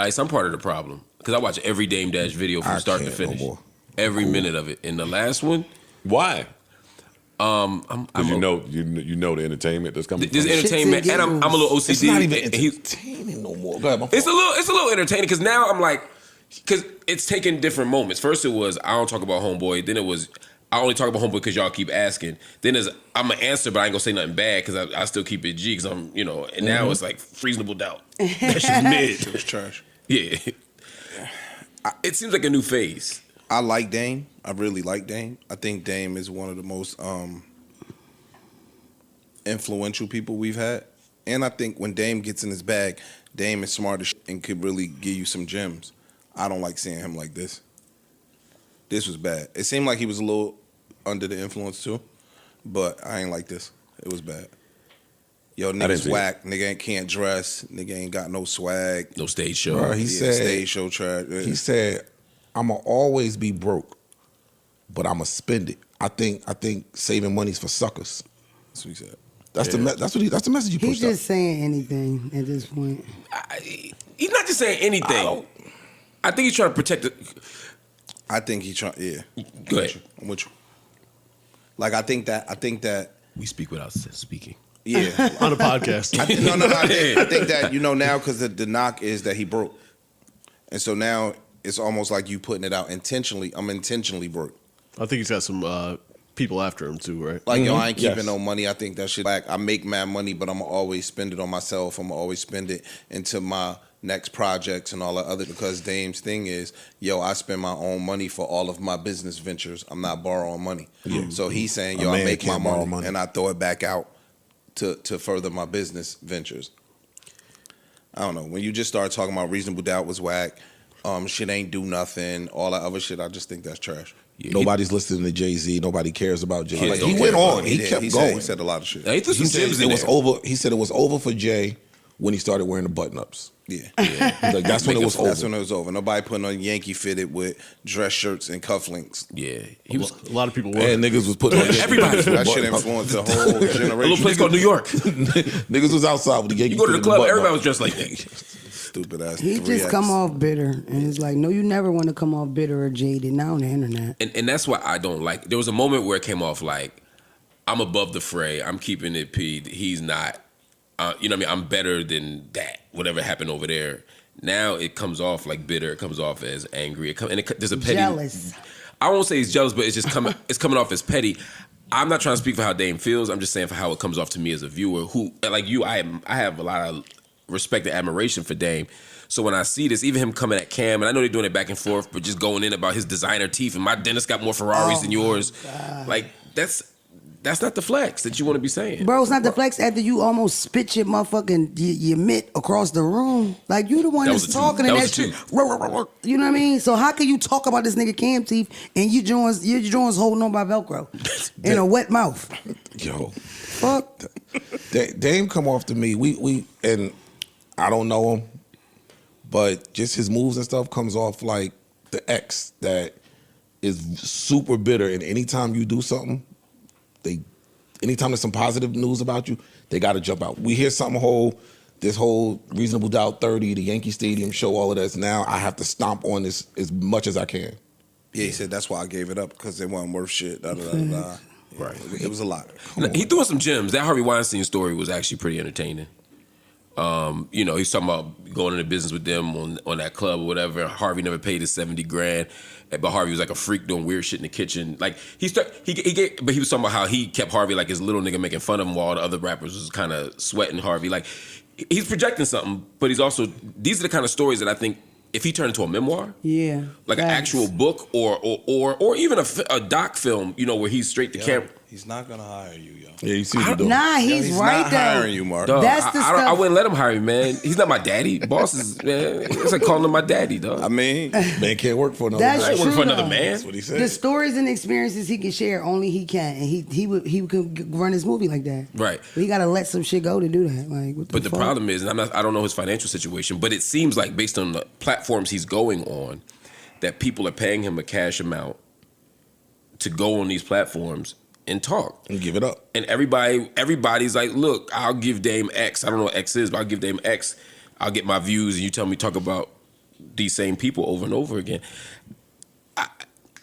I'm part of the problem because I watch every Dame Dash video from start to finish, every minute of it. And the last one, why? Because you know the entertainment that's coming. There's entertainment, and I'm a little OCD. It's not even entertaining no more. Go ahead, it's a little entertaining because now I'm like, because it's taking different moments. First it was I don't talk about Homeboy. Then it was I only talk about Homeboy because y'all keep asking. Then I'm gonna answer, but I ain't gonna say nothing bad because I still keep it G because I'm And now it's like reasonable doubt. That's just mid. It was trash. Yeah, it seems like a new phase. I like Dame. I really like Dame. I think Dame is one of the most influential people we've had. And I think when Dame gets in his bag, Dame is smart as shit and could really give you some gems. I don't like seeing him like this. This was bad. It seemed like he was a little under the influence too, but I ain't like this. It was bad. Yo, nigga's whack. Nigga can't dress. Nigga ain't got no swag. No stage show. Bro, he said stage show trash. Yeah. He said, "I'ma always be broke, but I'ma spend it." I think saving money's for suckers. That's what he said. That's the message he pushed. He's just saying anything at this point. He's not just saying anything. I think he's trying to protect it. I think he's trying. Yeah. Go ahead. I'm with you. Like I think that we speak without speaking. Yeah, on a podcast. I think that now because the knock is that he broke, and so now it's almost like you putting it out intentionally. I'm intentionally broke. I think he's got some people after him too, right? Like yo, I ain't keeping no money. I think that shit. Like I make mad money, but I'm gonna always spend it on myself. I'm gonna always spend it into my next projects and all that other. Because Dame's thing is, yo, I spend my own money for all of my business ventures. I'm not borrowing money. Yeah. So he's saying, yo, I make my money and I throw it back out to further my business ventures. I don't know. When you just start talking about Reasonable Doubt was whack, shit ain't do nothing, all that other shit, I just think that's trash. Yeah, nobody's listening to Jay-Z. Nobody cares about Jay-Z. Like, he went on. He kept going. He said a lot of shit. He said it was over. He said it was over for Jay when he started wearing the button-ups. Yeah. Like, that's when it was over. That's when it was over. Nobody putting on Yankee fitted with dress shirts and cufflinks. Yeah. A lot of people were. And niggas was putting on everybody. That shit influenced the whole generation. A little place called New York. Niggas was outside with the Yankee. You go to the club, everybody was dressed like that. Stupid ass. He just come off bitter, and it's like, no, you never want to come off bitter or jaded. Now on the internet, and that's what I don't like. There was a moment where it came off like, I'm above the fray. I'm keeping it P. He's not. You know what I mean? I'm better than that. Whatever happened over there. Now it comes off like bitter. It comes off as angry. There's a petty. Jealous. I won't say he's jealous, but it's just coming. It's coming off as petty. I'm not trying to speak for how Dame feels. I'm just saying for how it comes off to me as a viewer. Who like you? I have a lot of respect and admiration for Dame. So when I see this, even him coming at Cam, and I know they're doing it back and forth, but just going in about his designer teeth and my dentist got more Ferraris than yours. Like that's not the flex that you want to be saying. Bro, it's not the flex after you almost spit your motherfucking your mitt across the room. Like, you the one that's talking and that shit. You know what I mean? So how can you talk about this nigga Cam teeth and your joints holding on by Velcro in a wet mouth? Yo. Fuck. Dame come off to me. We and I don't know him, but just his moves and stuff comes off like the ex that is super bitter, and anytime you do something, anytime there's some positive news about you, they got to jump out. We hear something this whole Reasonable Doubt 30, the Yankee Stadium show, all of this. Now I have to stomp on this as much as I can. Yeah, he said that's why I gave it up, because they weren't worth shit. Da, da, da, da. Right. It was a lot. He threw in some gems. That Harvey Weinstein story was actually pretty entertaining. He's talking about going into business with them on that club or whatever. Harvey never paid his $70,000, but Harvey was like a freak doing weird shit in the kitchen. Like but he was talking about how he kept Harvey like his little nigga, making fun of him while the other rappers was kind of sweating Harvey. Like he's projecting something, but these are the kind of stories that I think if he turned into a memoir, like an actual book or even a doc film, where he's straight to camera. He's not gonna hire you, yo. Yeah, you see what he's doing. Nah, he's right not though. Hiring you, Mark. Dog, that's the stuff. I wouldn't let him hire me, man. He's not my daddy. Boss is, man. It's like calling him my daddy, dog. I mean, man can't work for another. That's man. true. Work for another man. That's what he said. The stories and experiences he can share, only he can, and he could run his movie like that. Right. But he got to let some shit go to do that. Like, what But the problem is, and I don't know his financial situation, but it seems like based on the platforms he's going on, that people are paying him a cash amount to go on these platforms and talk and give it up. And everybody's like, look, I'll give Dame X. I don't know what X is, but I'll give Dame X. I'll get my views, and you tell me talk about these same people over and over again.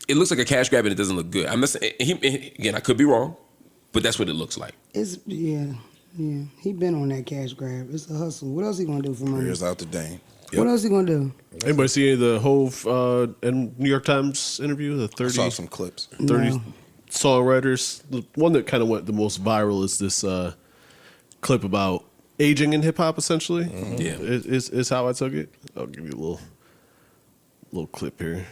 It looks like a cash grab and it doesn't look good. I'm not saying, again, I could be wrong, but that's what it looks like. Yeah. He been on that cash grab. It's a hustle. What else he gonna do for money? Here's out the Dame. What else he gonna do? Anybody see any of the Hove and New York Times interview? The 30, I saw some clips. 30 No. songwriters. The one that kind of went the most viral is this clip about aging in hip hop. Essentially, Yeah. is how I took it. I'll give you a little clip here.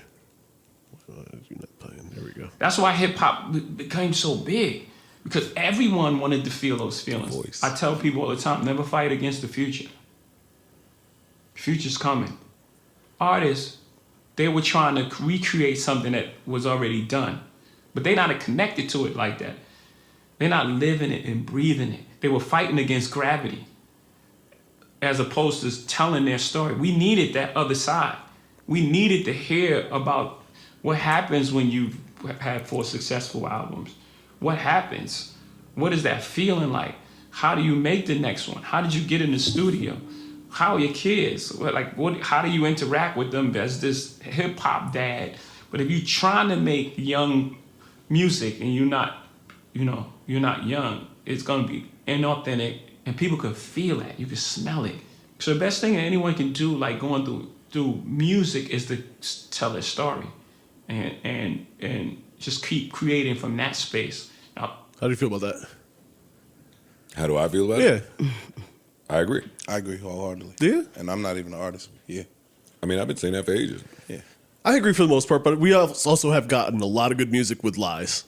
You're not playing. There we go. That's why hip hop became so big, because everyone wanted to feel those feelings. Voice. I tell people all the time, never fight against the future. Future's coming. Artists, they were trying to recreate something that was already done, but they're not connected to it like that. They're not living it and breathing it. They were fighting against gravity as opposed to telling their story. We needed that other side. We needed to hear about what happens when you have 4 successful albums. What happens? What is that feeling like? How do you make the next one? How did you get in the studio? How are your kids? How do you interact with them as this hip hop dad? But if you're trying to make young music and you're not young, it's gonna be inauthentic, and people can feel that. You can smell it. So the best thing that anyone can do, like going through music, is to tell their story, and just keep creating from that space. Now, How do you feel about that? How do I feel about it? Yeah. I agree. I agree wholeheartedly. Yeah? And I'm not even an artist. Yeah. I mean, I've been saying that for ages. Yeah. I agree for the most part, but we also have gotten a lot of good music with lies.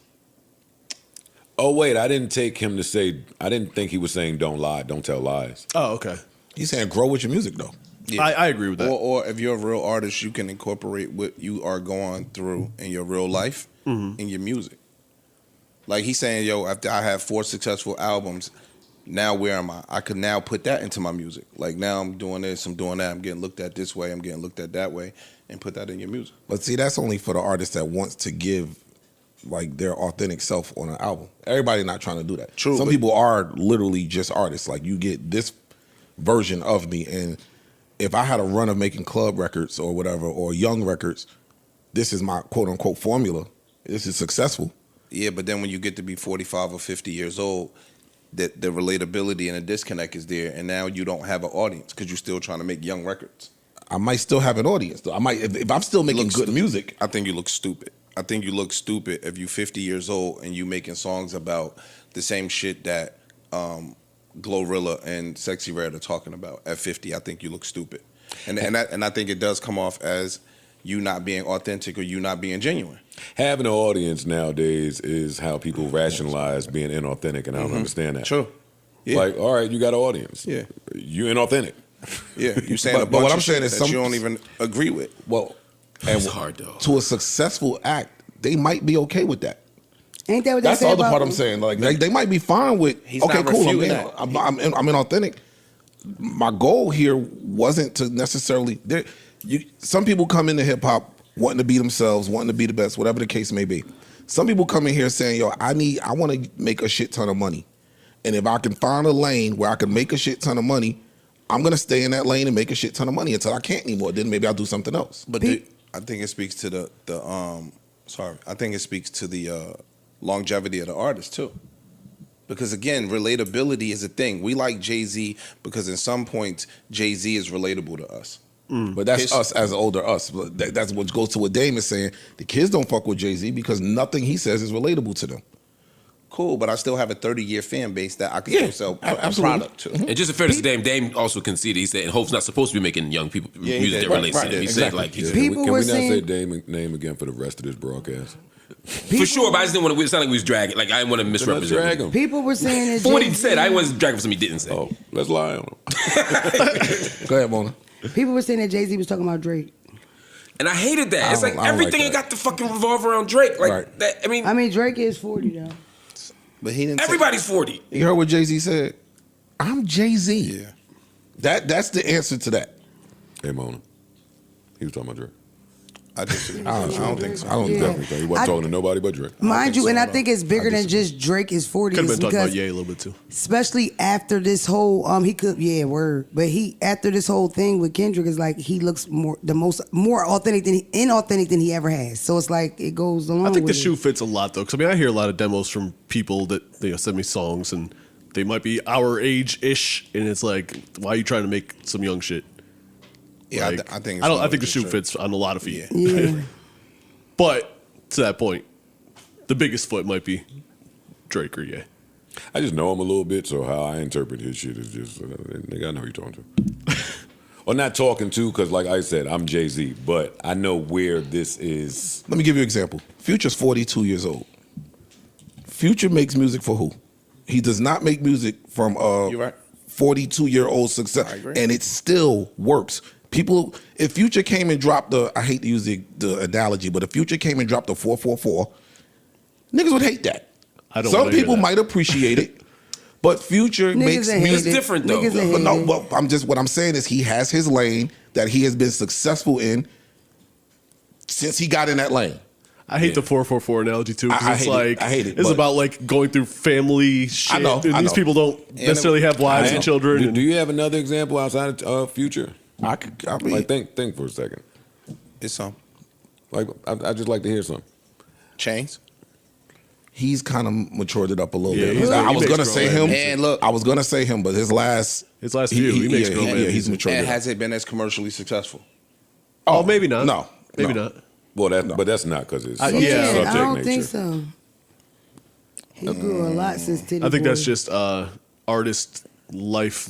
Oh, wait, I didn't think he was saying don't lie, don't tell lies. Oh, okay. He's saying grow with your music though. Yeah. I agree with that. Or if you're a real artist, you can incorporate what you are going through in your real life in your music. Like he's saying, yo, after I have 4 successful albums, now where am I? I could now put that into my music. Like now I'm doing this, I'm doing that, I'm getting looked at this way, I'm getting looked at that way, and put that in your music. But see, that's only for the artist that wants to give like their authentic self on an album. Everybody not trying to do that. True, Some but- people are literally just artists. Like you get this version of me, and if I had a run of making club records or whatever, or young records, this is my quote unquote formula. This is successful. Yeah, but then when you get to be 45 or 50 years old, the relatability and the disconnect is there, and now you don't have an audience because you're still trying to make young records. I might still have an audience though. I might if I'm still making good music. I think you look stupid. I think you look stupid if you're 50 years old and you making songs about the same shit that Glorilla and Sexy Red are talking about at 50. I think you look stupid, and I think it does come off as you not being authentic or you not being genuine. Having an audience nowadays is how people rationalize being inauthentic, and I don't understand that. True. Yeah. Like, all right, you got an audience. Yeah. You inauthentic. Yeah, you saying But a bunch what of I'm saying shit is that you don't even agree with. Well, It's hard though. to a successful act, they might be okay with that. Ain't that what they That's say the other about part I'm saying. Like they might be fine with. He's Okay, not cool. refuting I'm that. inauthentic. My goal here wasn't to necessarily. Some people come into hip hop wanting to be themselves, wanting to be the best, whatever the case may be. Some people come in here saying, "Yo, I want to make a shit ton of money, and if I can find a lane where I can make a shit ton of money, I'm gonna stay in that lane and make a shit ton of money until I can't anymore. Then maybe I'll do something else." But I think it speaks to the I think it speaks to the longevity of the artist too. Because again, relatability is a thing. We like Jay-Z because in some points Jay-Z is relatable to us. But that's us as older us. That's what goes to what Dame is saying. The kids don't fuck with Jay-Z because nothing he says is relatable to them. Cool, but I still have a 30-year fan base that I can still sell a product to. And just in fairness to Dame also conceded. He said Hope's not supposed to be making young people Yeah, music that relates to him. He said exactly. People Can were we not say saying- Dame name again for the rest of this broadcast? For sure, but I just didn't want to. It sounded like we was dragging. Like I didn't want to Let's misrepresent. drag him. People were saying that For what he Jay-Z said, I didn't want to drag him for something he didn't say. Oh, let's lie on him. Go ahead, Mona. People were saying that Jay-Z was talking about Drake. And I hated that. It's I like don't like everything that. ain't got to fucking revolve around Drake. Like Right. that. I mean, Drake is 40 though. But he didn't. everybody's 40. You heard what Jay-Z said? I'm Jay-Z. Yeah. That's the answer to that. Hey, Mona. He was talking about Drake. I disagree. I don't think so. I don't Yeah. think Definitely. He wasn't talking to nobody but Drake. Mind you, so, and I no. think it's bigger than just Drake is 40s Could have been talking because about Ye a little bit too. especially after this whole but after this whole thing with Kendrick is like he looks more authentic inauthentic than he ever has. So it's like it goes along. I think the with shoe it. fits a lot though, because I mean I hear a lot of demos from people that send me songs and they might be our age ish, and it's like, why are you trying to make some young shit? Yeah, Like, I think. I think the shoe fits on a lot of feet. Yeah. But to that point, the biggest foot might be Drake or Ye. I just know him a little bit, so how I interpret his shit is just, nigga, I know who you're talking to. Or not talking to, because like I said, I'm Jay-Z, but I know where this is. Let me give you an example. Future's 42 years old. Future makes music for who? He does not make music from You're right. 42-year-old success, I agree. and it still works. People, if Future came and dropped I hate to use the analogy, but if Future came and dropped the 444, niggas would hate that. I don't Some wanna hear people that. might appreciate it, but Future makes Niggas that hate music. it. different, though. Niggas that But hate no, it. well, what I'm saying is he has his lane that he has been successful in since he got in that lane. I hate the 444 analogy too, because I it's hate it. like I hate it, it's but- about like going through family shit. know, and I these know. people don't necessarily have wives and children. Do and- you have another example outside of Future? I mean, Like, think for a second. It's some Like, I just like to hear some. Chains. he's kind of matured it up a little Yeah, bit. he's- I he was makes gonna grown say man him. music. And look- I was gonna say him, but his last few, he makes grown man he's music. matured And it up. has it been as commercially successful? Oh, maybe not. No, maybe no. not. Well, but that's not because it's Yeah, subject, Yeah, subject I don't nature. think so. He grew a lot since Titty I think Boy. that's just artist life,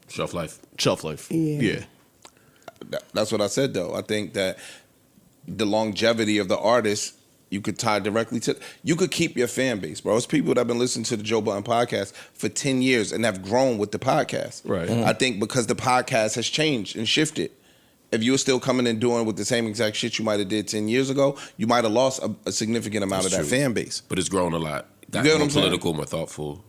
Shelf life. shelf life. Yeah. That's what I said though. I think that the longevity of the artist you could tie directly to. You could keep your fan base, bro. It's people that have been listening to the Joe Budden podcast for 10 years and have grown with the podcast. Right. I think because the podcast has changed and shifted. If you were still coming and doing with the same exact shit you might have did 10 years ago, you might have lost a significant amount That's of that true. fan base. But it's grown a lot. Got get what more I'm saying? political, more thoughtful.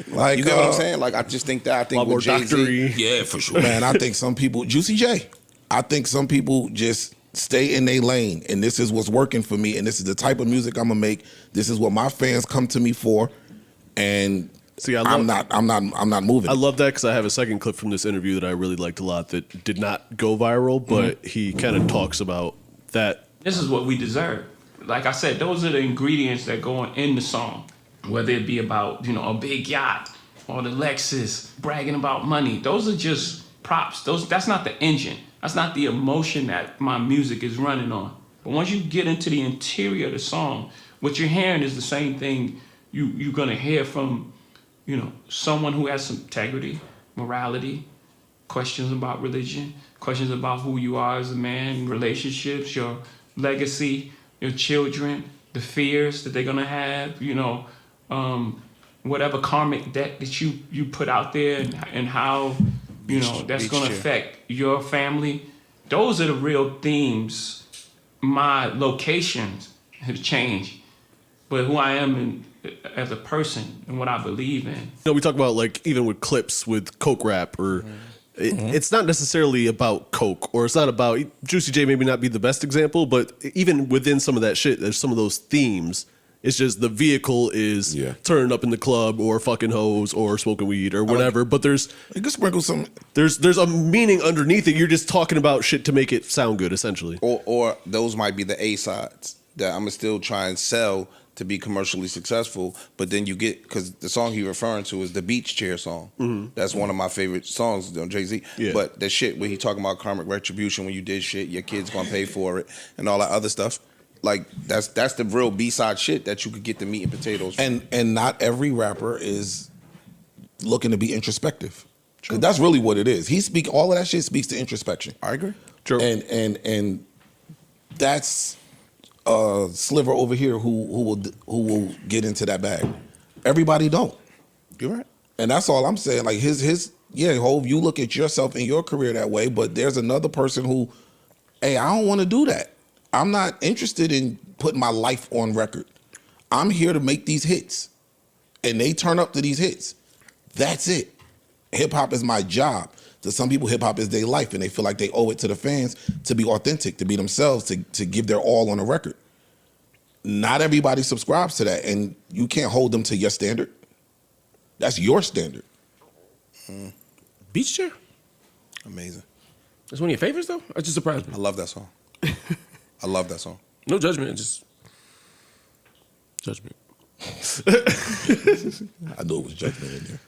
Like, You get what I'm saying? Like, I just think that. I A think lot more with Jay-Z, doctory. Yeah, for sure. man, I think some people, Juicy J, I think some people just stay in their lane, and this is what's working for me, and this is the type of music I'm gonna make. This is what my fans come to me for, and See, I'm not moving. I love that because I have a second clip from this interview that I really liked a lot that did not go viral, but he kind of talks about that. This is what we deserve. Like I said, those are the ingredients that go in the song. Whether it be about, a big yacht or the Lexus, bragging about money. Those are just props. That's not the engine. That's not the emotion that my music is running on. But once you get into the interior of the song, what you're hearing is the same thing you're gonna hear from, someone who has some integrity, morality, questions about religion, questions about who you are as a man, relationships, your legacy, your children, the fears that they're gonna have, whatever karmic debt that you put out there and how, that's gonna affect your family. Those are the real themes. My locations have changed, but who I am as a person and what I believe in. We talk about like even with clips with Coke rap or it's not necessarily about Coke or it's not about Juicy J maybe not be the best example, but even within some of that shit, there's some of those themes. It's just the vehicle is turning up in the club or fucking hoes or smoking weed or whatever. But there's you can sprinkle some. There's a meaning underneath it. You're just talking about shit to make it sound good, essentially. Or those might be the A sides that I'm gonna still try and sell to be commercially successful. But then you get, because the song he's referring to is the Beach Chair song. That's one of my favorite songs on Jay-Z. Yeah. But the shit where he talking about karmic retribution, when you did shit, your kid's gonna pay for it and all that other stuff. Like that's the real B-side shit that you could get the meat and potatoes from. And not every rapper is looking to be introspective. 'Cause that's really what it is. All of that shit speaks to introspection. I agree. True. And that's a sliver over here who will get into that bag. Everybody don't. You're right. And that's all I'm saying. Like Hov, you look at yourself in your career that way, but there's another person who, hey, I don't want to do that. I'm not interested in putting my life on record. I'm here to make these hits. And they turn up to these hits. That's it. Hip hop is my job. To some people, hip hop is their life, and they feel like they owe it to the fans to be authentic, to be themselves, to give their all on a record. Not everybody subscribes to that, and you can't hold them to your standard. That's your standard. Beach Chair? Amazing. That's one of your favorites, though? That just surprised me. I love that song. I love that song. No judgment, just judgment. I knew it was judgment in there.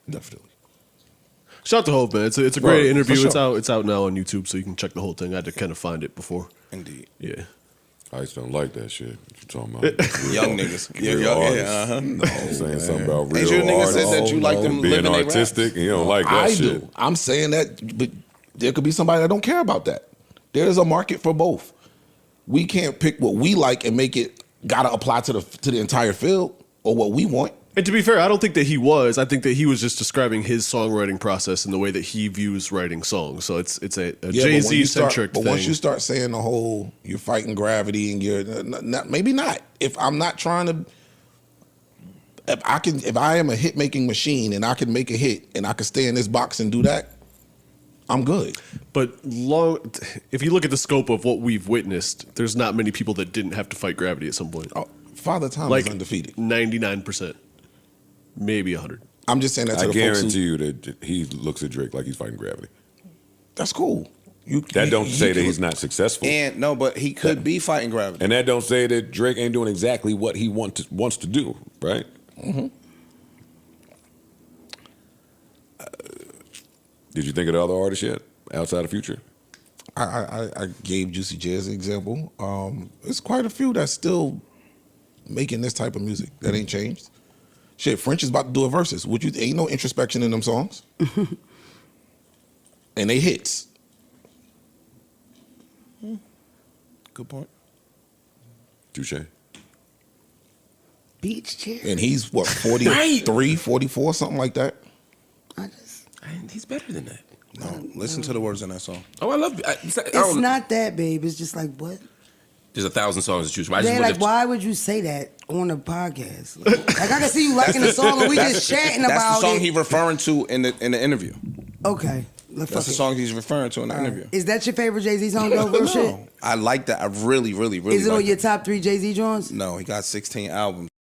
Definitely. Shout out to Hov, man. It's a great Bro, interview. for sure. It's out now on YouTube, so you can check the whole thing. I had to kind of find it before. Indeed. Yeah. I just don't like that shit. What you talking about? Young niggas. Real Yeah, artists. uh-huh. No, saying something about real Ain't you a nigga artists. said that you like them being living they artistic, and you don't like that I shit. do. I'm saying that, but there could be somebody that don't care about that. There's a market for both. We can't pick what we like and make it gotta apply to the entire field or what we want. And to be fair, I don't think that he was. I think that he was just describing his songwriting process and the way that he views writing songs. So it's a Jay-Z centric thing. But once you start saying the whole you're fighting gravity and you're not, maybe not. If I'm not trying to, if I am a hit making machine and I can make a hit and I can stay in this box and do that, I'm good. But if you look at the scope of what we've witnessed, there's not many people that didn't have to fight gravity at some point. Oh, Father Time Like is undefeated. 99%, maybe 100. I'm just saying that to I the folks guarantee who, you that he looks at Drake like he's fighting gravity. that's cool. That don't say that he's not successful. And no, but he could be fighting gravity. And that don't say that Drake ain't doing exactly what he wants to do, right? Mm-hmm. Did you think of the other artists yet outside of Future? I gave Juicy J as an example. There's quite a few that's still making this type of music that ain't changed. Shit, French is about to do a versus. Ain't no introspection in them songs, and they hits. Good point. Touche. Beach Chair. And he's what 43, 44, something like that. He's better than that. No, listen to the words in that song. Oh, I love it. It's not that, babe. It's just like, what? There's 1,000 songs to choose from. Yeah, like, why would you say that on a podcast? Like I can see you liking the song and we just chatting about it. That's the song he's referring to in the interview. Okay. That's the song he's referring to in the interview. Is that your favorite Jay-Z song, though? Real shit? I like that. I really, really, really Is it like on your top 3 Jay-Z joints? No, he got 16 albums.